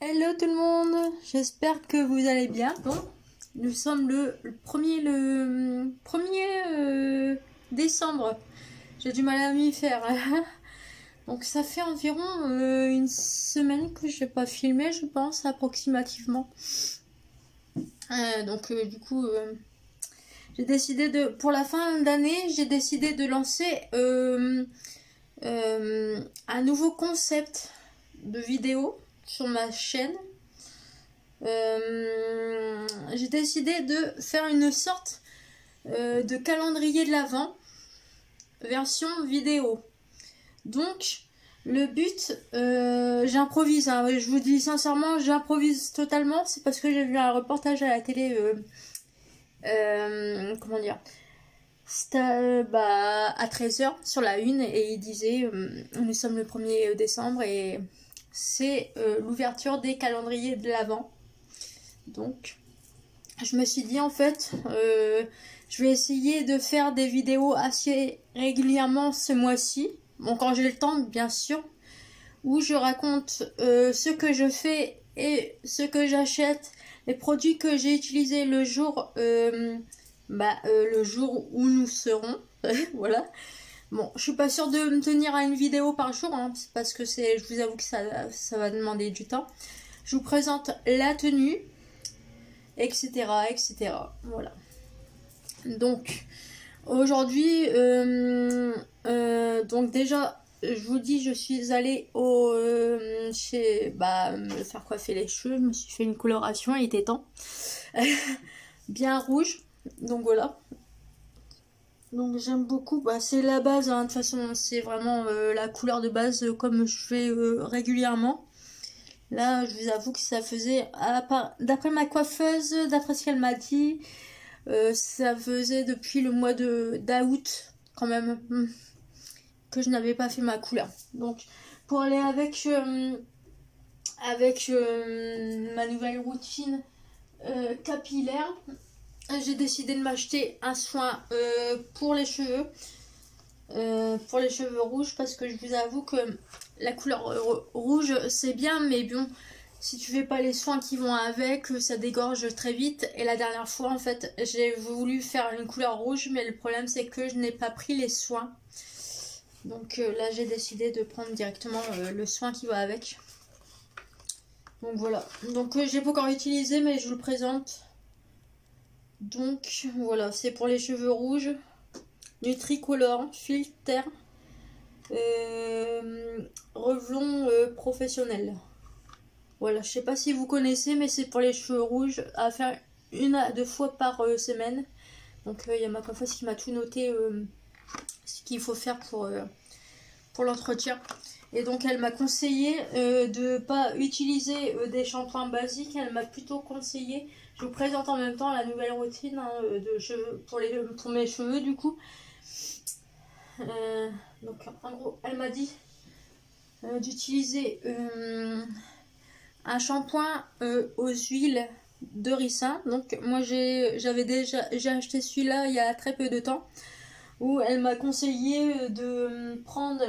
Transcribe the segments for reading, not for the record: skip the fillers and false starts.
Hello tout le monde, j'espère que vous allez bien. Bon, nous sommes le 1er décembre. J'ai du mal à m'y faire. Donc ça fait environ une semaine que je n'ai pas filmé, je pense, approximativement. Du coup, j'ai décidé pour la fin d'année, j'ai décidé de lancer un nouveau concept de vidéo sur ma chaîne. J'ai décidé de faire une sorte de calendrier de l'Avent version vidéo. Donc le but, j'improvise, hein, je vous dis sincèrement, j'improvise totalement. C'est parce que j'ai vu un reportage à la télé, comment dire, à 13h sur la une, et il disait nous sommes le 1er décembre et c'est l'ouverture des calendriers de l'Avent. Donc je me suis dit en fait je vais essayer de faire des vidéos assez régulièrement ce mois-ci, bon, quand j'ai le temps bien sûr, où je raconte ce que je fais et ce que j'achète, les produits que j'ai utilisés le jour où nous serons. Voilà. Bon, je suis pas sûre de me tenir à une vidéo par jour, hein, parce que je vous avoue que ça va demander du temps. Je vous présente la tenue, etc., etc. Voilà. Donc aujourd'hui, donc déjà, je vous dis, je suis allée me faire coiffer les cheveux. Je me suis fait une coloration, il était temps. Bien rouge. Donc voilà. Donc j'aime beaucoup, c'est la base, hein. De toute façon c'est vraiment la couleur de base comme je fais régulièrement. Là je vous avoue que ça faisait, d'après ma coiffeuse, d'après ce qu'elle m'a dit, ça faisait depuis le mois d'août quand même que je n'avais pas fait ma couleur. Donc pour aller avec ma nouvelle routine capillaire, j'ai décidé de m'acheter un soin pour les cheveux rouges, parce que je vous avoue que la couleur rouge c'est bien, mais bon, si tu fais pas les soins qui vont avec, ça dégorge très vite. Et la dernière fois en fait j'ai voulu faire une couleur rouge, mais le problème c'est que je n'ai pas pris les soins. Donc là j'ai décidé de prendre directement le soin qui va avec. Donc voilà, donc j'ai pas encore utilisé mais je vous le présente. Donc voilà, c'est pour les cheveux rouges, Nutricolor Filter Revlon professionnel. Voilà, je sais pas si vous connaissez, mais c'est pour les cheveux rouges, à faire 1 à 2 fois par semaine. Donc il y a ma coiffeuse qui m'a tout noté, ce qu'il faut faire pour l'entretien. Et donc elle m'a conseillé de pas utiliser des shampoings basiques. Elle m'a plutôt conseillé, je vous présente en même temps la nouvelle routine, hein, de cheveux pour mes cheveux du coup. Donc en gros elle m'a dit d'utiliser un shampoing aux huiles de ricin. Donc moi j'ai acheté celui-là il y a très peu de temps, où elle m'a conseillé de prendre,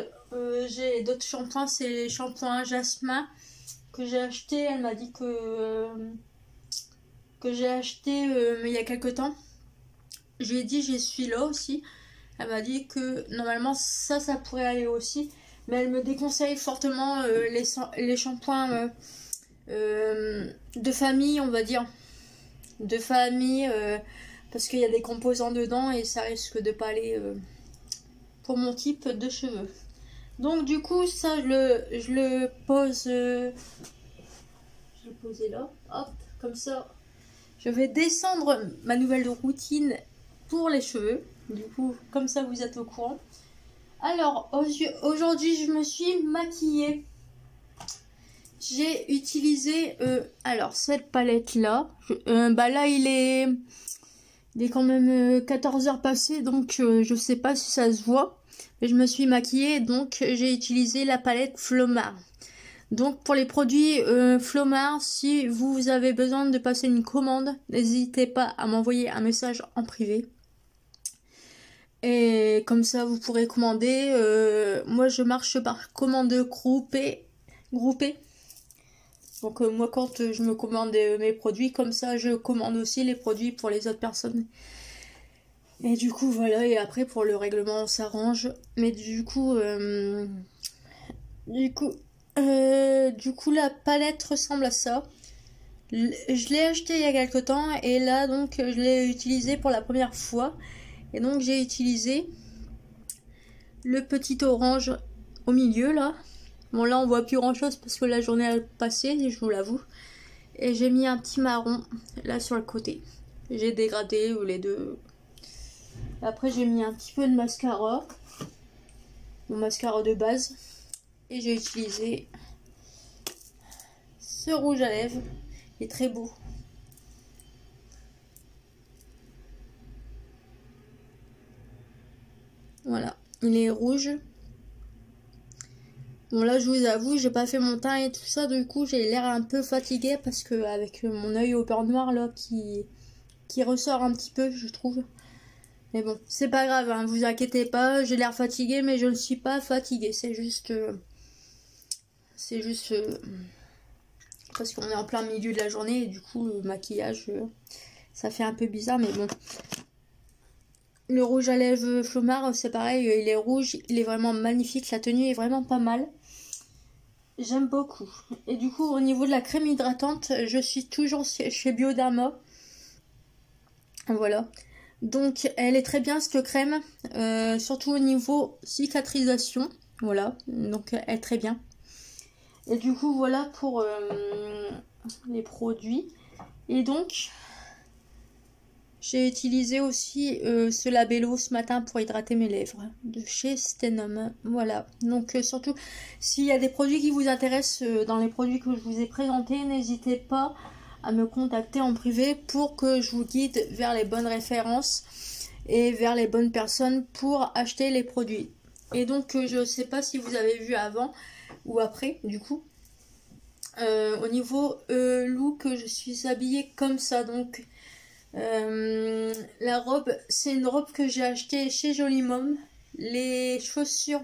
j'ai d'autres shampoings, c'est les shampoings jasmin que j'ai acheté. Elle m'a dit que j'ai acheté il y a quelques temps. Je lui ai dit j'ai celui-là aussi. Elle m'a dit que normalement ça pourrait aller aussi, mais elle me déconseille fortement les shampoings de famille, on va dire, de famille, parce qu'il y a des composants dedans et ça risque de pas aller pour mon type de cheveux. Donc du coup ça je le pose, je vais le poser là, hop, comme ça je vais descendre ma nouvelle routine pour les cheveux. Du coup comme ça vous êtes au courant. Alors aujourd'hui je me suis maquillée. J'ai utilisé alors cette palette là, là il est quand même 14h passées, donc je sais pas si ça se voit, mais je me suis maquillée, donc j'ai utilisé la palette Flomar. Donc pour les produits Flomar, si vous avez besoin de passer une commande, n'hésitez pas à m'envoyer un message en privé. Et comme ça vous pourrez commander. Moi je marche par commande groupée. Donc moi quand je me commande mes produits, comme ça je commande aussi les produits pour les autres personnes. Et du coup voilà, et après pour le règlement on s'arrange. Mais du coup la palette ressemble à ça. Je l'ai acheté il y a quelque temps et là donc je l'ai utilisé pour la première fois. Et donc j'ai utilisé le petit orange au milieu là. Bon là on voit plus grand chose parce que la journée a passé, je vous l'avoue. Et j'ai mis un petit marron là sur le côté. J'ai dégradé les deux. Après j'ai mis un petit peu de mascara. Mon mascara de base. Et j'ai utilisé ce rouge à lèvres. Il est très beau. Voilà, il est rouge. Bon là je vous avoue, j'ai pas fait mon teint et tout ça, du coup j'ai l'air un peu fatiguée parce que avec mon œil au beurre noir là qui ressort un petit peu je trouve. Mais bon, c'est pas grave, hein, vous inquiétez pas, j'ai l'air fatiguée mais je ne suis pas fatiguée, c'est juste parce qu'on est en plein milieu de la journée et du coup le maquillage ça fait un peu bizarre mais bon. Le rouge à lèvres Flomar, c'est pareil, il est rouge, il est vraiment magnifique, la tenue est vraiment pas mal. J'aime beaucoup. Et du coup, au niveau de la crème hydratante, je suis toujours chez Bioderma. Voilà. Donc, elle est très bien cette crème, surtout au niveau cicatrisation. Voilà, donc elle est très bien. Et du coup, voilà pour les produits. Et donc... j'ai utilisé aussi ce labello ce matin pour hydrater mes lèvres de chez Stenum. Voilà, donc surtout s'il y a des produits qui vous intéressent dans les produits que je vous ai présentés, n'hésitez pas à me contacter en privé pour que je vous guide vers les bonnes références et vers les bonnes personnes pour acheter les produits. Et donc je ne sais pas si vous avez vu avant ou après du coup. Au niveau look, je suis habillée comme ça donc... la robe, c'est une robe que j'ai achetée chez Jolie Mom. Les chaussures,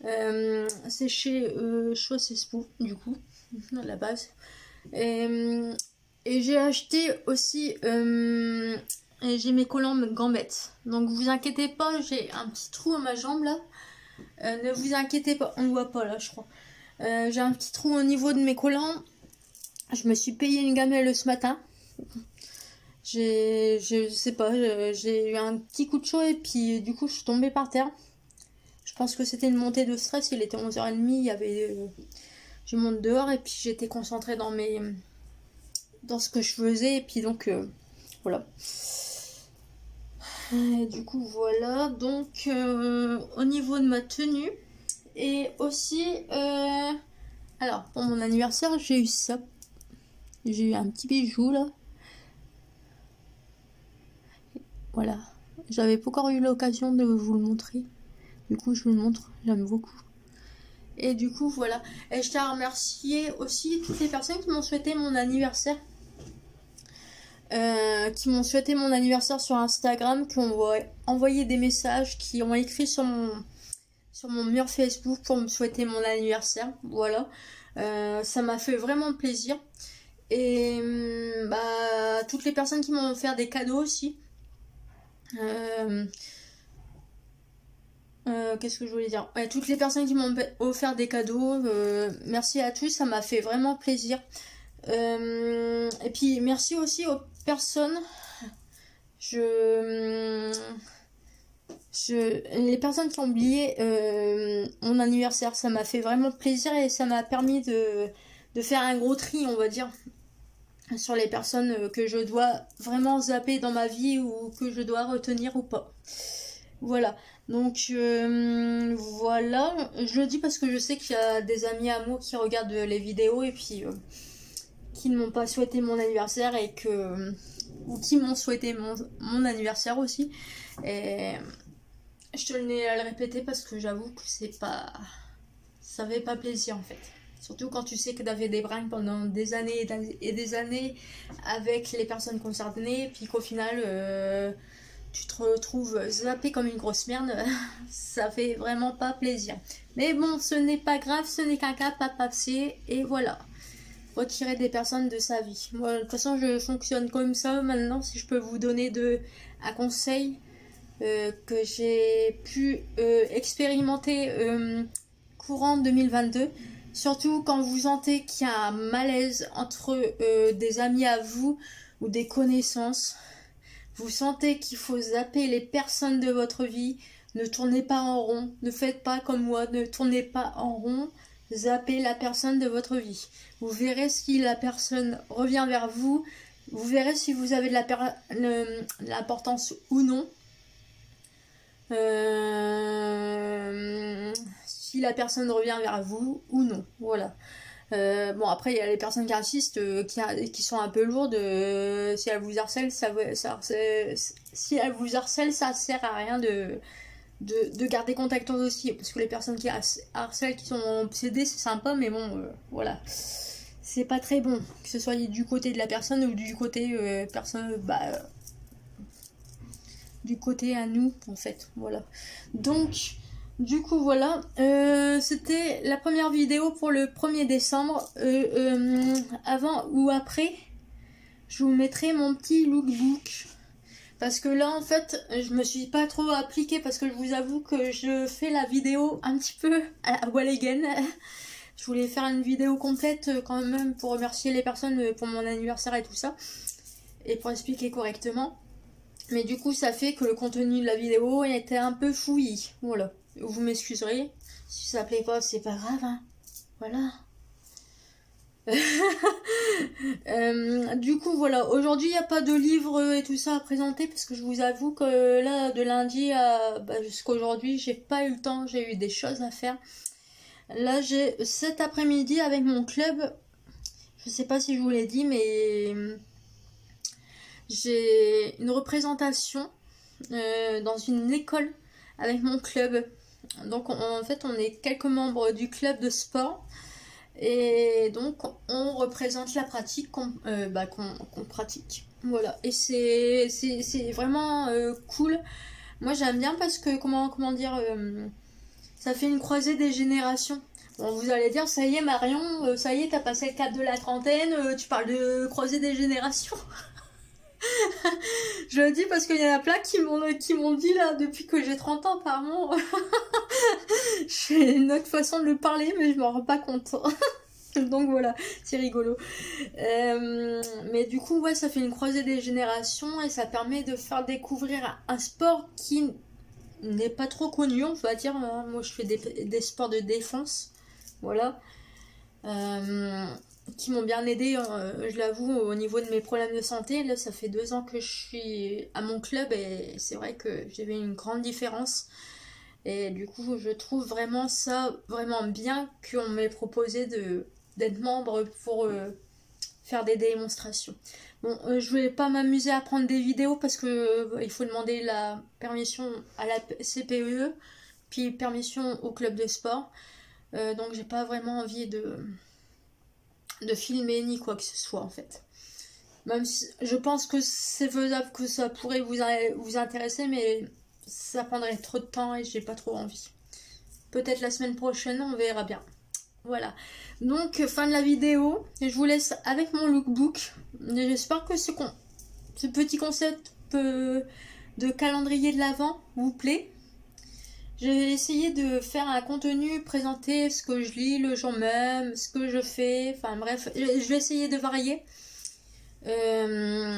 c'est chez Chaussées Spou, du coup, à la base. Et j'ai acheté aussi, j'ai mes collants gambettes. Donc vous inquiétez pas, j'ai un petit trou à ma jambe là. Ne vous inquiétez pas, on ne voit pas là, je crois. J'ai un petit trou au niveau de mes collants. Je me suis payé une gamelle ce matin. Je sais pas, j'ai eu un petit coup de chaud et puis du coup je suis tombée par terre. Je pense que c'était une montée de stress, il était 11h30, il y avait je monte dehors et puis j'étais concentrée dans ce que je faisais et puis donc voilà. Et du coup voilà, donc au niveau de ma tenue et aussi alors pour mon anniversaire, j'ai eu ça. J'ai eu un petit bijou là. Voilà, j'avais pas encore eu l'occasion de vous le montrer. Du coup, je vous le montre, j'aime beaucoup. Et du coup, voilà. Et je tiens à remercier aussi toutes les personnes qui m'ont souhaité mon anniversaire. Qui m'ont souhaité mon anniversaire sur Instagram, qui ont envoyé des messages, qui ont écrit sur mon mur Facebook pour me souhaiter mon anniversaire. Voilà. Ça m'a fait vraiment plaisir. Et toutes les personnes qui m'ont offert des cadeaux aussi. Qu'est-ce que je voulais dire? Toutes les personnes qui m'ont offert des cadeaux, merci à tous, ça m'a fait vraiment plaisir. Et puis merci aussi aux personnes, les personnes qui ont oublié mon anniversaire, ça m'a fait vraiment plaisir et ça m'a permis de faire un gros tri, on va dire, sur les personnes que je dois vraiment zapper dans ma vie ou que je dois retenir ou pas. Voilà, donc voilà, je le dis parce que je sais qu'il y a des amis à moi qui regardent les vidéos et puis qui ne m'ont pas souhaité mon anniversaire et ou qui m'ont souhaité mon anniversaire aussi. Et je tenais à le répéter parce que j'avoue que ça fait pas plaisir en fait. Surtout quand tu sais que tu avais des brinques pendant des années et des années avec les personnes concernées, puis qu'au final, tu te retrouves zappé comme une grosse merde, ça fait vraiment pas plaisir. Mais bon, ce n'est pas grave, ce n'est qu'un cas pas passé, et voilà. retirer des personnes de sa vie. Moi, de toute façon, je fonctionne comme ça maintenant. Si je peux vous donner un conseil que j'ai pu expérimenter courant 2022, surtout quand vous sentez qu'il y a un malaise entre des amis à vous ou des connaissances, vous sentez qu'il faut zapper les personnes de votre vie, ne tournez pas en rond, ne faites pas comme moi, ne tournez pas en rond, zappez la personne de votre vie. Vous verrez si la personne revient vers vous, vous verrez si vous avez de l'importance ou non. Si la personne revient vers vous ou non, voilà. Bon, après il y a les personnes qui insistent, qui sont un peu lourdes. Si elles vous harcèlent, si elles vous harcèlent, ça sert à rien de garder contact aussi, parce que les personnes qui harcèlent, qui sont obsédées, c'est sympa, mais bon, voilà, c'est pas très bon, que ce soit du côté de la personne ou du côté du côté à nous, en fait, voilà. Donc, du coup, voilà, c'était la première vidéo pour le 1er décembre. Avant ou après, je vous mettrai mon petit lookbook. Parce que là, en fait, je me suis pas trop appliquée, parce que je vous avoue que je fais la vidéo un petit peu à la wall again. Je voulais faire une vidéo complète quand même pour remercier les personnes pour mon anniversaire et tout ça. Et pour expliquer correctement. Mais du coup, ça fait que le contenu de la vidéo était un peu fouillis. Voilà. Vous m'excuserez. Si ça plaît pas, c'est pas grave, hein. Voilà. Du coup, voilà. Aujourd'hui, il n'y a pas de livre et tout ça à présenter, parce que je vous avoue que là, de lundi jusqu'à aujourd'hui, j'ai pas eu le temps. J'ai eu des choses à faire. Là, j'ai cet après-midi avec mon club. Je sais pas si je vous l'ai dit, mais j'ai une représentation dans une école avec mon club. Donc en fait on est quelques membres du club de sport et donc on représente la pratique qu'on pratique. Voilà, et c'est vraiment cool. Moi j'aime bien parce que comment dire, ça fait une croisée des générations. Bon, vous allez dire, ça y est Marion, ça y est, t'as passé le cap de la trentaine, tu parles de croisée des générations. Je le dis parce qu'il y en a plein qui m'ont dit là depuis que j'ai 30 ans, apparemment. J'ai une autre façon de le parler, mais je m'en rends pas compte. Donc voilà, c'est rigolo. Mais du coup, ouais, ça fait une croisée des générations et ça permet de faire découvrir un sport qui n'est pas trop connu, on va dire. Moi, je fais des sports de défense. Voilà. Qui m'ont bien aidé, je l'avoue, au niveau de mes problèmes de santé. Là, ça fait 2 ans que je suis à mon club et c'est vrai que j'ai vu une grande différence. Et du coup, je trouve vraiment ça vraiment bien qu'on m'ait proposé d'être membre pour faire des démonstrations. Bon, je vais pas m'amuser à prendre des vidéos parce que il faut demander la permission à la CPE, puis permission au club de sport. Donc j'ai pas vraiment envie de filmer ni quoi que ce soit en fait. Même si je pense que c'est faisable, que ça pourrait vous intéresser, mais ça prendrait trop de temps et j'ai pas trop envie. Peut-être la semaine prochaine, on verra bien. Voilà. Donc fin de la vidéo. Je vous laisse avec mon lookbook. J'espère que ce petit concept de calendrier de l'Avent vous plaît. Je vais essayer de faire un contenu, présenter ce que je lis le jour même, ce que je fais, enfin bref, je vais essayer de varier,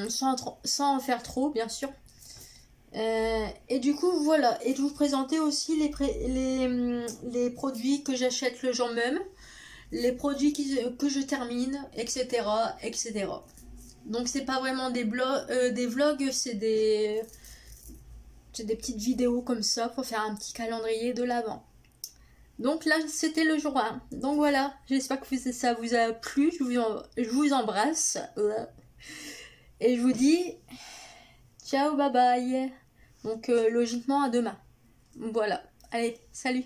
sans en faire trop, bien sûr. Et du coup, voilà, et de vous présenter aussi les produits que j'achète le jour même, les produits que je termine, etc., etc. Donc c'est pas vraiment des vlogs, c'est des petites vidéos comme ça pour faire un petit calendrier de l'Avent. Donc là, c'était le jour 1. Donc voilà, j'espère que ça vous a plu. Je vous embrasse. Et je vous dis ciao, bye bye. Donc logiquement à demain. Voilà. Allez, salut.